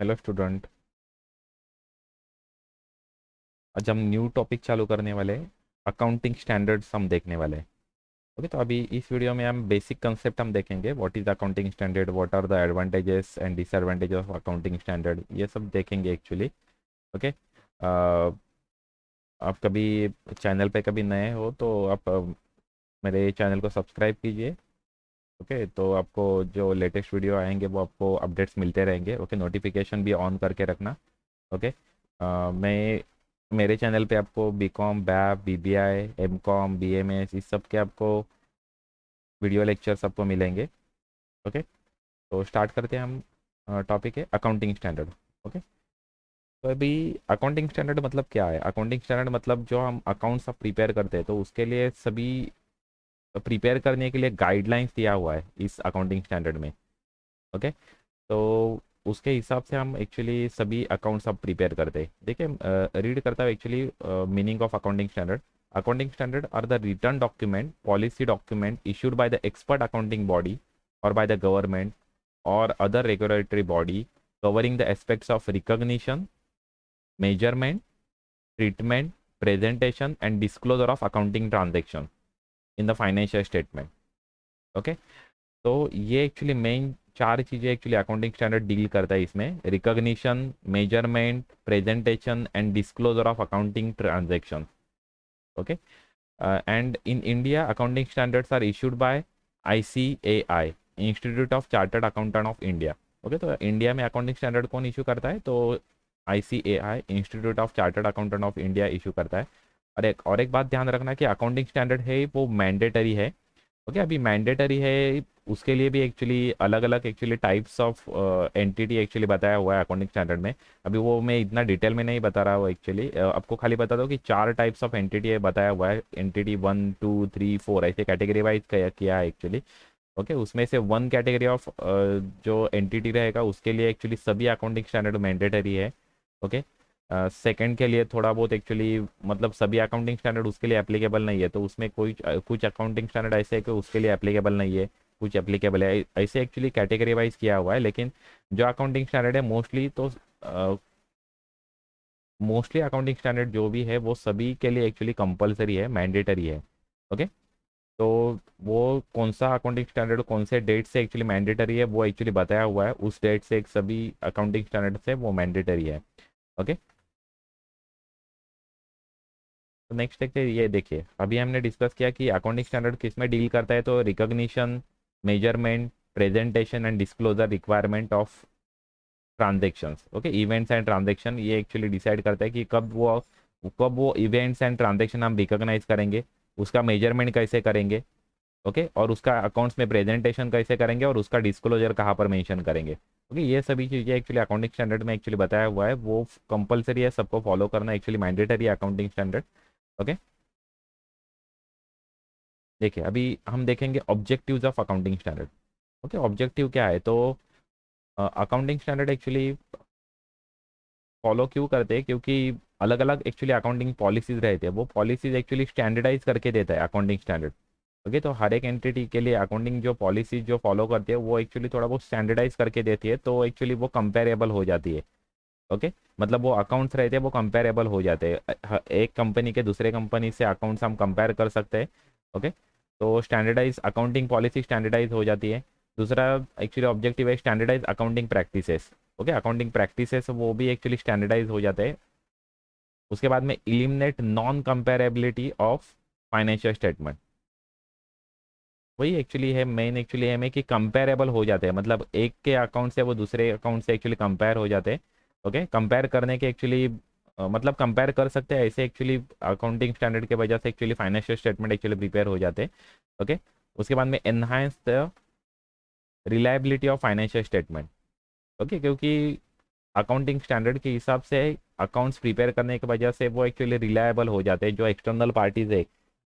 Hello student. आज हम new topic चालू करने वाले हैं। अकाउंटिंग स्टैंडर्ड्स हम देखने वाले हैं। ओके, तो अभी इस वीडियो में हम बेसिक कंसेप्ट हम देखेंगे। What is accounting standard, what are the advantages and disadvantages of accounting standard, ये सब देखेंगे एक्चुअली। ओके। आप कभी चैनल पे कभी नए हो तो आप मेरे चैनल को सब्सक्राइब कीजिए। ओके, तो आपको जो लेटेस्ट वीडियो आएंगे वो आपको अपडेट्स मिलते रहेंगे। ओके, नोटिफिकेशन भी ऑन करके रखना। ओके। मैं मेरे चैनल पे आपको बीकॉम, बैप, बीबीआई, एमकॉम, बीएमएस इस सब के आपको वीडियो लेक्चर सबको मिलेंगे। ओके, तो स्टार्ट करते हैं हम। टॉपिक है अकाउंटिंग स्टैंडर्ड। ओके, तो अभी अकाउंटिंग स्टैंडर्ड मतलब क्या है? अकाउंटिंग स्टैंडर्ड मतलब जो हम अकाउंट्स अब प्रिपेयर करते हैं तो उसके लिए सभी प्रिपेयर करने के लिए गाइडलाइंस दिया हुआ है इस अकाउंटिंग स्टैंडर्ड में। ओके, तो उसके हिसाब से हम एक्चुअली सभी अकाउंट्स अब प्रिपेयर करते हैं। देखिए, रीड करता हूँ actually meaning of accounting standard. Accounting standard are the return document, policy document issued by the expert accounting body और बाय द गवर्नमेंट और other regulatory body covering the aspects of recognition, measurement, treatment, presentation and disclosure of accounting transaction in the financial statement. Okay, तो ये actually main चार चीज़ें actually accounting standard deal करता है इसमें: recognition, measurement, presentation and disclosure of accounting transaction. Okay, and in India accounting standards are issued by ICAI, institute of chartered accountant of India. Okay, तो India में accounting standard कौन issue करता है? तो ICAI, institute of chartered accountant of India issue करता है। और एक बात ध्यान रखना कि अकाउंटिंग स्टैंडर्ड है वो मैंडेटरी है। ओके, अभी मैंडेटरी है, उसके लिए भी एक्चुअली अलग अलग actually types of entity actually बताया हुआ है अकाउंटिंग स्टैंडर्ड में। अभी वो मैं इतना डिटेल में नहीं बता रहा हूँ एक्चुअली, आपको खाली बता दो कि चार टाइप्स ऑफ एंटिटी है बताया हुआ है। एंटिटी 1, 2, 3, 4 ऐसे कैटेगरी वाइज किया है एक्चुअली। ओके, उसमें से वन कैटेगरी ऑफ जो एंटिटी रहेगा उसके लिए एक्चुअली सभी अकाउंटिंग स्टैंडर्ड मैंडेटरी है। ओके, सेकंड के लिए थोड़ा बहुत एक्चुअली मतलब सभी अकाउंटिंग स्टैंडर्ड उसके लिए एप्लीकेबल नहीं है, तो उसमें कोई कुछ अकाउंटिंग स्टैंडर्ड ऐसे है कि उसके लिए एप्लीकेबल नहीं है, कुछ एप्लीकेबल है। ऐसे एक्चुअली कैटेगरी वाइज किया हुआ है। लेकिन जो अकाउंटिंग स्टैंडर्ड है मोस्टली अकाउंटिंग स्टैंडर्ड जो भी है वो सभी के लिए एक्चुअली कंपलसरी है, मैंडेटरी है। ओके, तो वो कौन सा अकाउंटिंग स्टैंडर्ड कौन से डेट से एक्चुअली मैंडेटरी है वो एक्चुअली बताया हुआ है। उस डेट से एक सभी अकाउंटिंग स्टैंडर्ड से वो मैंडेटरी है। ओके, तो नेक्स्ट देखते हैं। ये देखिए, अभी हमने डिस्कस किया कि अकाउंटिंग स्टैंडर्ड किस में डील करता है, तो recognition, measurement, presentation and disclosure requirement of transactions. Okay, events and transaction ये एक्चुअली डिसाइड करता है कि कब वो इवेंट्स एंड ट्रांजेक्शन हम रिकॉग्नाइज करेंगे, उसका मेजरमेंट कैसे करेंगे। ओके, और उसका अकाउंट्स में प्रेजेंटेशन कैसे करेंगे और उसका डिस्क्लोजर कहाँ पर मेंशन करेंगे। ओके, ये सभी चीज़ें एक्चुअली अकाउंटिंग स्टैंडर्ड में एक्चुअली बताया हुआ है, वो कंपलसरी है, सबको फॉलो करना एक्चुअली मैंडेटरी है अकाउंटिंग स्टैंडर्ड। ओके, देखिए अभी हम देखेंगे objectives of accounting standard. Okay, objective क्या है? तो अकाउंटिंग स्टैंडर्ड एक्चुअली फॉलो क्यों करते हैं? क्योंकि अलग अलग एक्चुअली अकाउंटिंग पॉलिसीज रहते हैं, वो पॉलिसीज एक्चुअली स्टैंडर्डाइज करके देता है अकाउंटिंग स्टैंडर्ड। ओके, तो हर एक एंटिटी के लिए अकाउंटिंग जो पॉलिसीज जो फॉलो करती है वो एक्चुअली थोड़ा बहुत स्टैंडर्डाइज करके देती है, तो एक्चुअली वो कंपेरेबल हो जाती है। ओके, मतलब वो अकाउंट्स रहते हैं वो कंपेरेबल हो जाते हैं, एक कंपनी के दूसरे कंपनी से अकाउंट्स हम कंपेयर कर सकते हैं। ओके, तो स्टैंडर्डाइज अकाउंटिंग पॉलिसी स्टैंडर्डाइज हो जाती है। दूसरा एक्चुअली ऑब्जेक्टिव है standardise accounting practices. Okay, accounting practices वो भी एक्चुअली स्टैंडर्डाइज हो जाते हैं। उसके बाद में eliminate non comparability of financial statement. वही एक्चुअली है मेन एक्चुअली है कि कंपेरेबल हो जाते हैं, मतलब एक के अकाउंट से वो दूसरे अकाउंट से एक्चुअली कंपेयर हो जाते हैं। ओके, कंपेयर करने के एक्चुअली मतलब कंपेयर कर सकते हैं ऐसे एक्चुअली अकाउंटिंग स्टैंडर्ड के वजह से actually financial statement actually prepare हो जाते हैं। ओके, उसके बाद में enhance the reliability of financial statement. Okay, क्योंकि अकाउंटिंग स्टैंडर्ड के हिसाब से अकाउंट्स प्रिपेयर करने की वजह से वो एक्चुअली रिलायबल हो जाते हैं, जो एक्सटर्नल पार्टीज है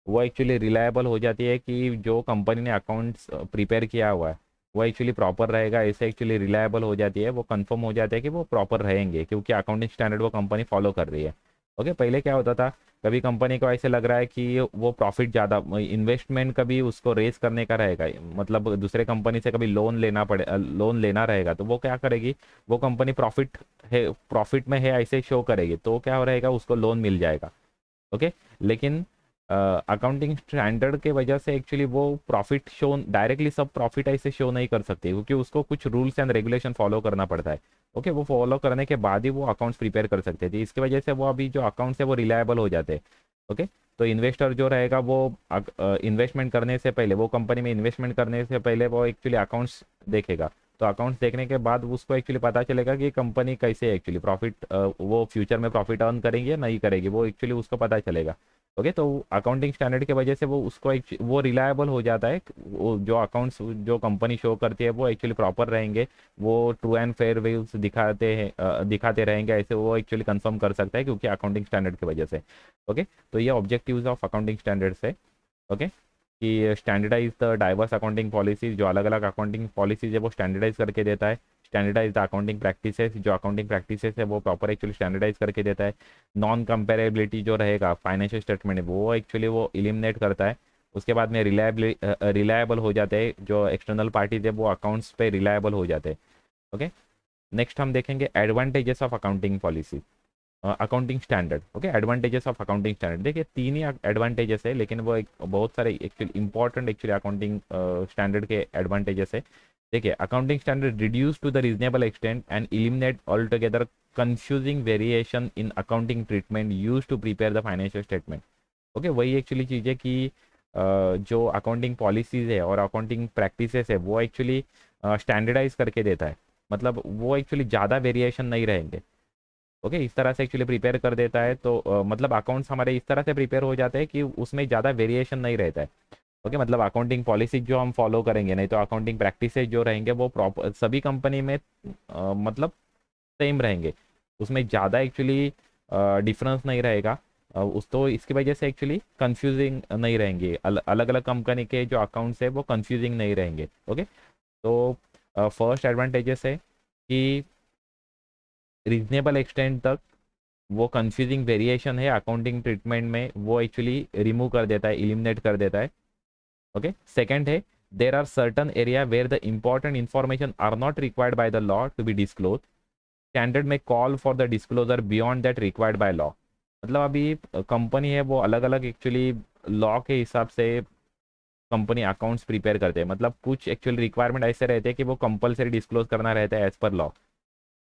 वो एक्चुअली रिलायबल हो जाती है कि जो कंपनी ने अकाउंट्स प्रिपेयर किया हुआ है वो एक्चुअली प्रॉपर रहेगा, ऐसे एक्चुअली रिलायबल हो जाती है, वो कंफर्म हो जाता है कि वो प्रॉपर रहेंगे क्योंकि अकाउंटिंग स्टैंडर्ड वो कंपनी फॉलो कर रही है। ओके, पहले क्या होता था, कभी कंपनी को ऐसे लग रहा है कि वो प्रॉफिट ज़्यादा, इन्वेस्टमेंट कभी उसको रेस करने का रहेगा, मतलब दूसरे कंपनी से कभी लोन लेना रहेगा, तो वो क्या करेगी, वो कंपनी प्रॉफिट में है ऐसे शो करेगी, तो क्या हो रहेगा, उसको लोन मिल जाएगा। ओके, लेकिन अकाउंटिंग स्टैंडर्ड के वजह से एक्चुअली वो प्रॉफिट शो डायरेक्टली सब प्रॉफिट ऐसे शो नहीं कर सकती, क्योंकि उसको कुछ रूल्स एंड रेगुलेशन फॉलो करना पड़ता है। ओके, वो फॉलो करने के बाद ही वो अकाउंट्स प्रिपेयर कर सकते थे, इसकी वजह से वो अभी जो अकाउंट्स है वो रिलायबल हो जाते हैं। ओके, तो इन्वेस्टर जो रहेगा वो इन्वेस्टमेंट करने से पहले, वो कंपनी में इन्वेस्टमेंट करने से पहले वो एक्चुअली अकाउंट्स देखेगा। तो अकाउंट्स देखने के बाद उसको एक्चुअली पता चलेगा कि कंपनी कैसे एक्चुअली प्रॉफिट, वो फ्यूचर में प्रॉफिट अर्न करेंगे या नहीं करेगी, वो एक्चुअली उसको पता चलेगा। ओके, तो अकाउंटिंग स्टैंडर्ड की वजह से वो उसको वो रिलायबल हो जाता है, वो जो अकाउंट्स जो कंपनी शो करती है वो एक्चुअली प्रॉपर रहेंगे, वो ट्रू एंड फेयर वेल्स दिखाते रहेंगे, ऐसे वो एक्चुअली कंफर्म कर सकता है, क्योंकि अकाउंटिंग स्टैंडर्ड की वजह से। ओके, तो ये ऑब्जेक्टिव्स ऑफ अकाउंटिंग स्टैंडर्ड्स है। ओके, कि standardise the diverse accounting policies, जो अलग अलग अकाउंटिंग पॉलिसीज है वो स्टैंडर्डाइज करके देता है। स्टैंडर्डाइज द अकाउंटिंग प्रैक्टिसेस, जो अकाउंटिंग प्रैक्टिसेस है वो प्रॉपर एक्चुअली स्टैंडर्डाइज करके देता है। नॉन कंपेरेबिलिटी जो रहेगा फाइनेंशियल स्टेटमेंट वो एक्चुअली वो इलिमिनेट करता है। उसके बाद में रिलायबल हो जाते हैं, जो एक्सटर्नल पार्टीज है वो अकाउंट्स पे रिलायबल हो जाते हैं। ओके, नेक्स्ट हम देखेंगे advantages of accounting policy, accounting standard. Okay, advantages of accounting standard, देखिए तीन ही एडवांटेजेस है, लेकिन वो एक बहुत सारे actually important actually accounting standard के एडवांटेजेस है। देखिए, accounting standard reduce to the reasonable extent and eliminate all together confusing variation in accounting treatment use to prepare the financial statement. Okay, वही एक्चुअली चीज़ है कि जो अकाउंटिंग पॉलिसीज है और अकाउंटिंग प्रैक्टिसेस है वो एक्चुअली स्टैंडर्डाइज करके देता है, मतलब वो एक्चुअली ज़्यादा वेरिएशन नहीं रहेंगे। ओके, इस तरह से एक्चुअली प्रिपेयर कर देता है, तो मतलब अकाउंट्स हमारे इस तरह से प्रिपेयर हो जाते हैं कि उसमें ज़्यादा वेरिएशन नहीं रहता है। ओके, मतलब अकाउंटिंग पॉलिसी जो हम फॉलो करेंगे, नहीं तो अकाउंटिंग प्रैक्टिसेस जो रहेंगे वो प्रॉपर सभी कंपनी में मतलब सेम रहेंगे, उसमें ज़्यादा एक्चुअली डिफरेंस नहीं रहेगा। उस तो इसकी वजह से एक्चुअली कंफ्यूजिंग नहीं रहेंगे, अलग अलग कंपनी के जो अकाउंट्स है वो कंफ्यूजिंग नहीं रहेंगे। ओके, तो फर्स्ट एडवांटेजेस है कि रीजनेबल एक्सटेंट तक वो कंफ्यूजिंग वेरिएशन है अकाउंटिंग ट्रीटमेंट में वो एक्चुअली रिमूव कर देता है, इलिमिनेट कर देता है। ओके, सेकंड है there are certain area where the important information are not required by the law to be disclose, standard में call for the disclosure beyond that required by law. मतलब अभी कंपनी है वो अलग अलग एक्चुअली लॉ के हिसाब से कंपनी अकाउंट्स प्रिपेयर करते हैं, मतलब कुछ एक्चुअल रिक्वायरमेंट ऐसे रहते हैं कि वो कंपलसरी डिस्क्लोज करना रहता है एज पर लॉ।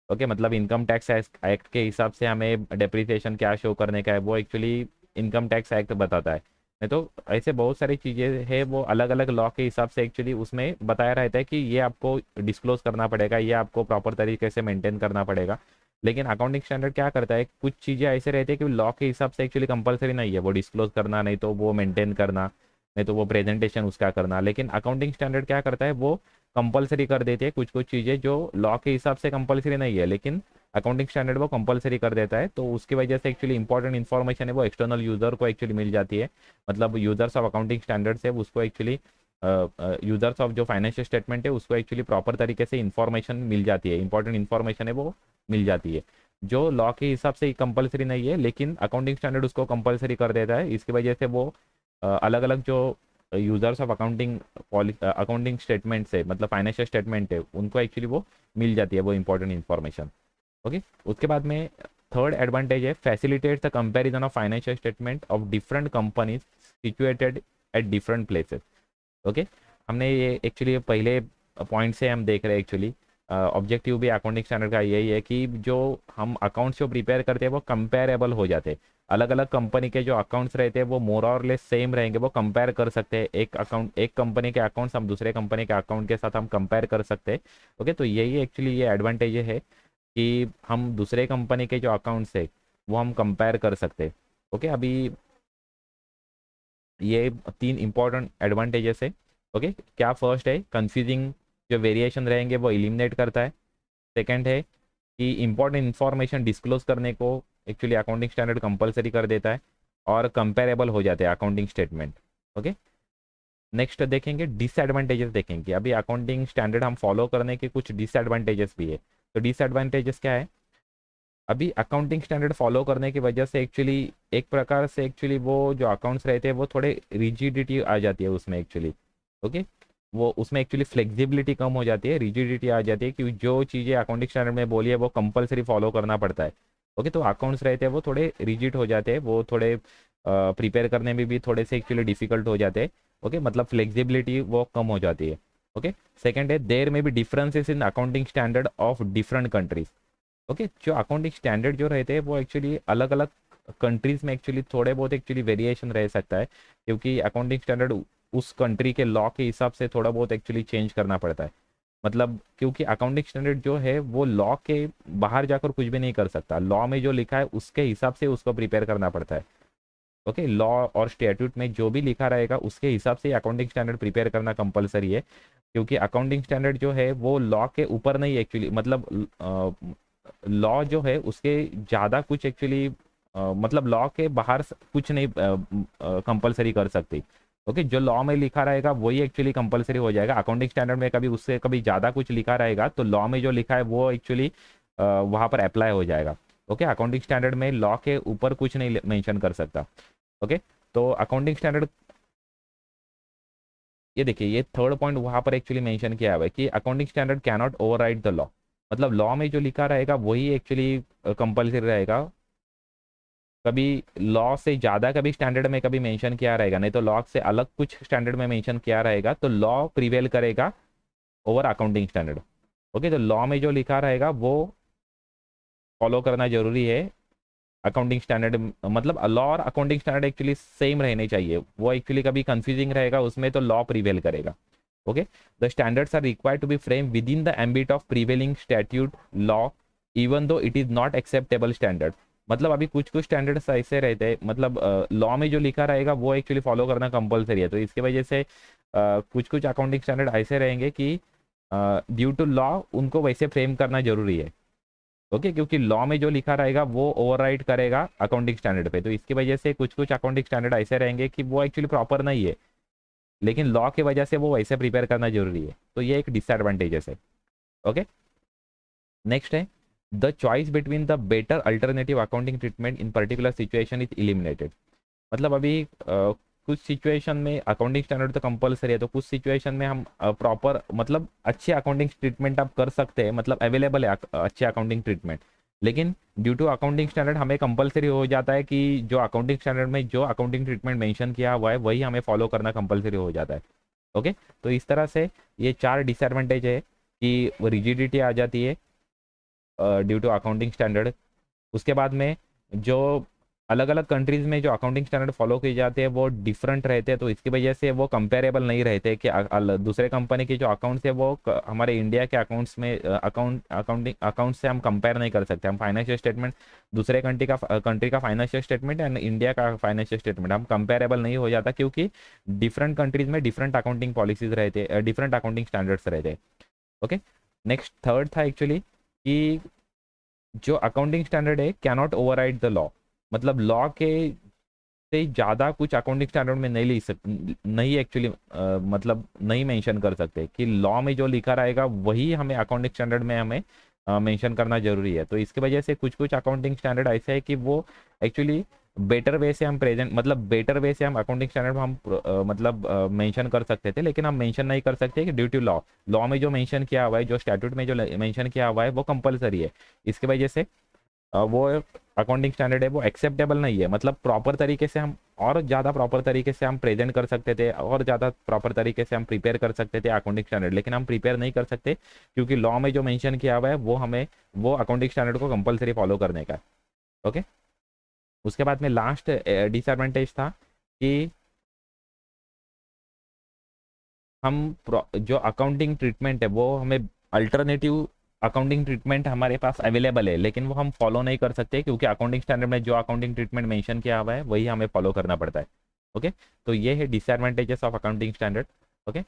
ओके, मतलब इनकम टैक्स एक्ट के हिसाब से हमें डेप्रिसिएशन क्या शो करने का है वो एक्चुअली इनकम टैक्स एक्ट बताता है, नहीं तो ऐसे बहुत सारी चीज़ें हैं वो अलग अलग लॉ के हिसाब से एक्चुअली उसमें बताया रहता है कि ये आपको डिस्क्लोज करना पड़ेगा, ये आपको प्रॉपर तरीके से मेंटेन करना पड़ेगा। लेकिन अकाउंटिंग स्टैंडर्ड क्या करता है, कुछ चीज़ें ऐसे रहती है कि लॉ के हिसाब से एक्चुअली कंपलसरी नहीं है वो डिस्क्लोज करना, नहीं तो वो मेंटेन करना, नहीं तो वो प्रेजेंटेशन उसका करना। लेकिन अकाउंटिंग स्टैंडर्ड क्या करता है, वो कंपलसरी कर देती है कुछ कुछ चीज़ें जो लॉ के हिसाब से कंपलसरी नहीं है, लेकिन अकाउंटिंग स्टैंडर्ड वो कंपलसरी कर देता है, तो उसकी वजह से एक्चुअली इंपॉर्टेंट इन्फॉर्मेशन है वो एक्सटर्नल यूजर को एक्चुअली मिल जाती है। मतलब यूजर्स ऑफ अकाउंटिंग स्टैंडर्ड्स है उसको एक्चुअली यूजर्स ऑफ जो फाइनेंशियल स्टेटमेंट है उसको एक्चुअली प्रॉपर तरीके से इन्फॉर्मेशन मिल जाती है, इंपॉर्टेंट इन्फॉर्मेशन है वो मिल जाती है, जो लॉ के हिसाब से कंपलसरी नहीं है, लेकिन अकाउंटिंग स्टैंडर्ड उसको कंपलसरी कर देता है। इसकी वजह से वो अलग अलग जो यूजर्स ऑफ अकाउंटिंग स्टेटमेंट से मतलब फाइनेंशियल स्टेटमेंट है उनको एक्चुअली वो मिल जाती है वो इंपॉर्टेंट इन्फॉर्मेशन। ओके, उसके बाद में थर्ड एडवांटेज है facilitate the comparison of financial statement of different companies situated at different places. Okay, हमने ये एक्चुअली पहले पॉइंट से हम देख रहे हैं एक्चुअली ऑब्जेक्टिव भी अकाउंटिंग स्टैंडर्ड का यही है कि जो हम अकाउंट्स जो प्रिपेयर करते हैं वो कंपेरेबल हो जाते हैं, अलग अलग कंपनी के जो अकाउंट्स रहते हैं वो मोर और लेस सेम रहेंगे, वो कंपेयर कर सकते हैं, एक कंपनी के अकाउंट्स हम दूसरे कंपनी के अकाउंट के साथ हम कंपेयर कर सकते हैं। ओके, तो यही एक्चुअली ये एडवांटेज है कि हम दूसरे कंपनी के जो अकाउंट्स है वो हम कंपेयर कर सकते हैं। ओके, अभी ये तीन इंपॉर्टेंट एडवांटेजेस है। ओके, क्या फर्स्ट है कंफ्यूजिंग जो वेरिएशन रहेंगे वो इलिमिनेट करता है। सेकंड है कि इंपॉर्टेंट इन्फॉर्मेशन डिस्क्लोज करने को एक्चुअली अकाउंटिंग स्टैंडर्ड कंपलसरी कर देता है और कंपेरेबल हो जाते हैं अकाउंटिंग स्टेटमेंट। ओके, नेक्स्ट देखेंगे डिसएडवांटेजेस, देखेंगे अभी अकाउंटिंग स्टैंडर्ड हम फॉलो करने के कुछ डिसएडवांटेजेस भी है। तो डिसएडवांटेजेस क्या है, अभी अकाउंटिंग स्टैंडर्ड फॉलो करने की वजह से एक्चुअली एक प्रकार से एक्चुअली वो जो अकाउंट्स रहते हैं वो थोड़े रिजिडिटी आ जाती है उसमें एक्चुअली। ओके, वो उसमें एक्चुअली फ्लेक्सिबिलिटी कम हो जाती है, रिजिडिटी आ जाती है, क्योंकि जो चीज़ें अकाउंटिंग स्टैंडर्ड में बोली है वो कंपलसरी फॉलो करना पड़ता है। ओके, तो अकाउंट्स रहते हैं वो थोड़े रिजिड हो जाते हैं, वो थोड़े प्रिपेयर करने में भी थोड़े से एक्चुअली डिफिकल्ट हो जाते हैं। ओके, मतलब फ्लेक्सिबिलिटी वो कम हो जाती है। ओके, सेकेंड है देयर में भी differences in accounting standard of different countries. Okay, जो अकाउंटिंग स्टैंडर्ड जो रहते हैं वो एक्चुअली अलग अलग कंट्रीज में एक्चुअली थोड़े बहुत एक्चुअली वेरिएशन रह सकता है, क्योंकि अकाउंटिंग स्टैंडर्ड उस कंट्री के लॉ के हिसाब से थोड़ा बहुत एक्चुअली चेंज करना पड़ता है। मतलब क्योंकि अकाउंटिंग स्टैंडर्ड जो है वो लॉ के बाहर जाकर कुछ भी नहीं कर सकता, लॉ में जो लिखा है उसके हिसाब से उसको प्रिपेयर करना पड़ता है। ओके, लॉ और स्टैट्यूट में जो भी लिखा रहेगा उसके हिसाब से अकाउंटिंग स्टैंडर्ड प्रिपेयर करना कंपलसरी है, क्योंकि अकाउंटिंग स्टैंडर्ड जो है वो लॉ के ऊपर नहीं एक्चुअली, मतलब लॉ जो है उसके ज़्यादा कुछ एक्चुअली मतलब लॉ के बाहर कुछ नहीं कंपलसरी कर सकती। ओके, जो लॉ में लिखा रहेगा वही एक्चुअली कंपलसरी हो जाएगा। अकाउंटिंग स्टैंडर्ड में कभी उससे कभी ज़्यादा कुछ लिखा रहेगा तो लॉ में जो लिखा है वो एक्चुअली वहाँ पर अप्लाई हो जाएगा। ओके, अकाउंटिंग स्टैंडर्ड में लॉ के ऊपर कुछ नहीं मेंशन कर सकता। ओके, तो अकाउंटिंग स्टैंडर्ड, ये देखिए ये थर्ड पॉइंट वहां पर एक्चुअली मेंशन किया हुआ है कि accounting standard can not override the law. मतलब लॉ में जो लिखा रहेगा वही एक्चुअली कंपलसरी रहेगा। कभी लॉ से ज़्यादा कभी स्टैंडर्ड में कभी मेंशन किया रहेगा, नहीं तो लॉ से अलग कुछ स्टैंडर्ड में मेंशन किया रहेगा तो लॉ प्रिवेल करेगा ओवर अकाउंटिंग स्टैंडर्ड। ओके, तो लॉ में जो लिखा रहेगा वो फॉलो करना जरूरी है। अकाउंटिंग स्टैंडर्ड मतलब लॉ और अकाउंटिंग स्टैंडर्ड एक्चुअली सेम रहने चाहिए, वो एक्चुअली कभी कंफ्यूजिंग रहेगा उसमें तो लॉ प्रिवेल करेगा। Okay, the standards are required to be frame within the ambit of prevailing statute law even though it is not acceptable standard. मतलब अभी कुछ कुछ स्टैंडर्ड्स ऐसे रहते हैं, मतलब लॉ में जो लिखा रहेगा वो एक्चुअली फॉलो करना कंपलसरी है, तो इसकी वजह से कुछ कुछ अकाउंटिंग स्टैंडर्ड ऐसे रहेंगे कि ड्यू टू लॉ उनको वैसे फ्रेम करना जरूरी है। ओके, क्योंकि लॉ में जो लिखा रहेगा वो ओवरराइड करेगा अकाउंटिंग स्टैंडर्ड पे, तो इसकी वजह से कुछ कुछ अकाउंटिंग स्टैंडर्ड ऐसे रहेंगे कि वो एक्चुअली प्रॉपर नहीं है, लेकिन लॉ की वजह से वो वैसे प्रिपेयर करना जरूरी है, तो ये एक डिसएडवांटेजेस है। ओके, नेक्स्ट है the choice between the better alternative accounting treatment in particular situation is eliminated. मतलब अभी कुछ सिचुएशन में अकाउंटिंग स्टैंडर्ड तो कंपलसरी है, तो कुछ सिचुएशन में हम प्रॉपर मतलब अच्छे अकाउंटिंग ट्रीटमेंट आप कर सकते हैं, मतलब अवेलेबल है अच्छे अकाउंटिंग ट्रीटमेंट, लेकिन ड्यू टू अकाउंटिंग स्टैंडर्ड हमें कंपलसरी हो जाता है कि जो अकाउंटिंग स्टैंडर्ड में जो अकाउंटिंग ट्रीटमेंट मेंशन किया हुआ है वही हमें फॉलो करना कंपलसरी हो जाता है। ओके, तो इस तरह से ये चार डिसएडवांटेज है कि रिजिडिटी आ जाती है ड्यू टू अकाउंटिंग स्टैंडर्ड। उसके बाद में जो अलग अलग कंट्रीज में जो अकाउंटिंग स्टैंडर्ड फॉलो किए जाते हैं वो डिफरेंट रहते हैं, तो इसकी वजह से वो कंपेरेबल नहीं रहते कि दूसरे कंपनी के जो अकाउंट्स है वो हमारे इंडिया के अकाउंट्स में अकाउंटिंग अकाउंट से हम कंपेयर नहीं कर सकते। हम फाइनेंशियल स्टेटमेंट दूसरे कंट्री का फाइनेंशियल स्टेटमेंट एंड इंडिया का फाइनेंशियल स्टेटमेंट हम कंपेरेबल नहीं हो जाता, क्योंकि डिफरेंट कंट्रीज में डिफरेंट अकाउंटिंग पॉलिसीज रहते हैं, डिफरेंट अकाउंटिंग स्टैंडर्ड्स रहते हैं। ओके, नेक्स्ट थर्ड था एक्चुअली कि जो अकाउंटिंग स्टैंडर्ड है कैनॉट ओवरराइड द लॉ। मतलब लॉ के से ज़्यादा कुछ अकाउंटिंग स्टैंडर्ड में नहीं नहीं एक्चुअली मतलब नहीं मेंशन कर सकते कि लॉ में जो लिखा रहेगा वही हमें अकाउंटिंग स्टैंडर्ड में हमें मेंशन करना जरूरी है, तो इसकी वजह से कुछ कुछ अकाउंटिंग स्टैंडर्ड ऐसे है कि वो एक्चुअली बेटर वे से हम प्रेजेंट मतलब बेटर वे से हम अकाउंटिंग स्टैंडर्ड हम मतलब मेंशन कर सकते थे, लेकिन हम मेंशन नहीं कर सकते कि ड्यू टू लॉ, लॉ में जो मेंशन किया हुआ है जो स्टैट्यूट में जो मेंशन किया हुआ है वो कंपलसरी है। इसकी वजह से वो अकाउंटिंग स्टैंडर्ड है वो एक्सेप्टेबल नहीं है, मतलब प्रॉपर तरीके से हम और ज़्यादा प्रॉपर तरीके से हम प्रेजेंट कर सकते थे और ज़्यादा प्रॉपर तरीके से हम प्रिपेयर कर सकते थे अकाउंटिंग स्टैंडर्ड, लेकिन हम प्रिपेयर नहीं कर सकते क्योंकि लॉ में जो मेंशन किया हुआ है वो हमें वो अकाउंटिंग स्टैंडर्ड को कंपलसरी फॉलो करने का। ओके, उसके बाद में लास्ट डिसएडवांटेज था कि हम जो अकाउंटिंग ट्रीटमेंट है वो हमें अल्टरनेटिव अकाउंटिंग ट्रीटमेंट हमारे पास अवेलेबल है, लेकिन वो हम फॉलो नहीं कर सकते क्योंकि अकाउंटिंग स्टैंडर्ड में जो अकाउंटिंग ट्रीटमेंट मेंशन किया हुआ है वही हमें फॉलो करना पड़ता है। ओके, तो ये है disadvantages of accounting standard. Okay,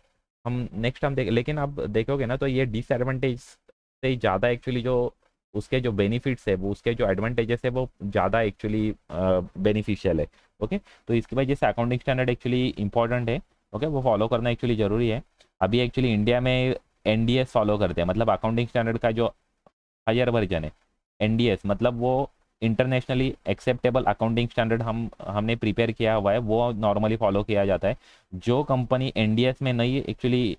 हम नेक्स्ट हम देख, लेकिन आप देखोगे ना तो ये डिसएडवांटेज से ज़्यादा एक्चुअली जो उसके जो बेनिफिट्स है वो उसके जो एडवांटेजेस है वो ज़्यादा एक्चुअली बेनिफिशियल है। ओके, तो इसकी वजह से अकाउंटिंग स्टैंडर्ड एक्चुअली इंपॉर्टेंट है। ओके, वो फॉलो करना एक्चुअली ज़रूरी है। अभी एक्चुअली इंडिया में एनडीएस फॉलो करते हैं, मतलब अकाउंटिंग स्टैंडर्ड का जो हायर वर्जन है एनडीएस मतलब वो इंटरनेशनली एक्सेप्टेबल अकाउंटिंग स्टैंडर्ड हमने प्रिपेयर किया हुआ है, वो नॉर्मली फॉलो किया जाता है। जो कंपनी एनडीएस में नहीं एक्चुअली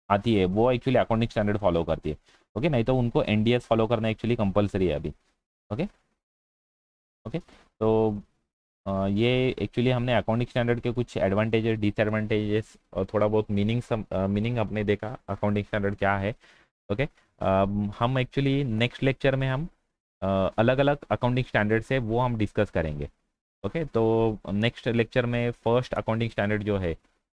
आती है वो एक्चुअली अकाउंटिंग स्टैंडर्ड फॉलो करती है। ओके, नहीं तो उनको एनडीएस फॉलो करना एक्चुअली कंपलसरी है अभी। ओके। ओके। तो ये एक्चुअली हमने अकाउंटिंग स्टैंडर्ड के कुछ एडवांटेजेस डिसएडवांटेजेस और थोड़ा बहुत मीनिंग अपने देखा अकाउंटिंग स्टैंडर्ड क्या है। ओके। हम एक्चुअली नेक्स्ट लेक्चर में हम अलग अलग अकाउंटिंग स्टैंडर्ड्स है वो हम डिस्कस करेंगे। ओके, तो नेक्स्ट लेक्चर में फर्स्ट अकाउंटिंग स्टैंडर्ड जो है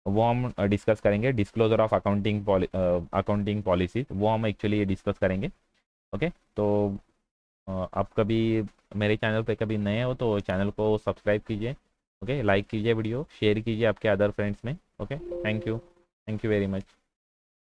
वो हम डिस्कस करेंगे, डिस्क्लोजर ऑफ अकाउंटिंग पॉलिसी, वो हम एक्चुअली डिस्कस करेंगे। ओके। तो आप कभी मेरे चैनल पे कभी नए हो तो चैनल को सब्सक्राइब कीजिए। ओके, लाइक कीजिए, वीडियो शेयर कीजिए आपके अदर फ्रेंड्स में। Okay, thank you very much.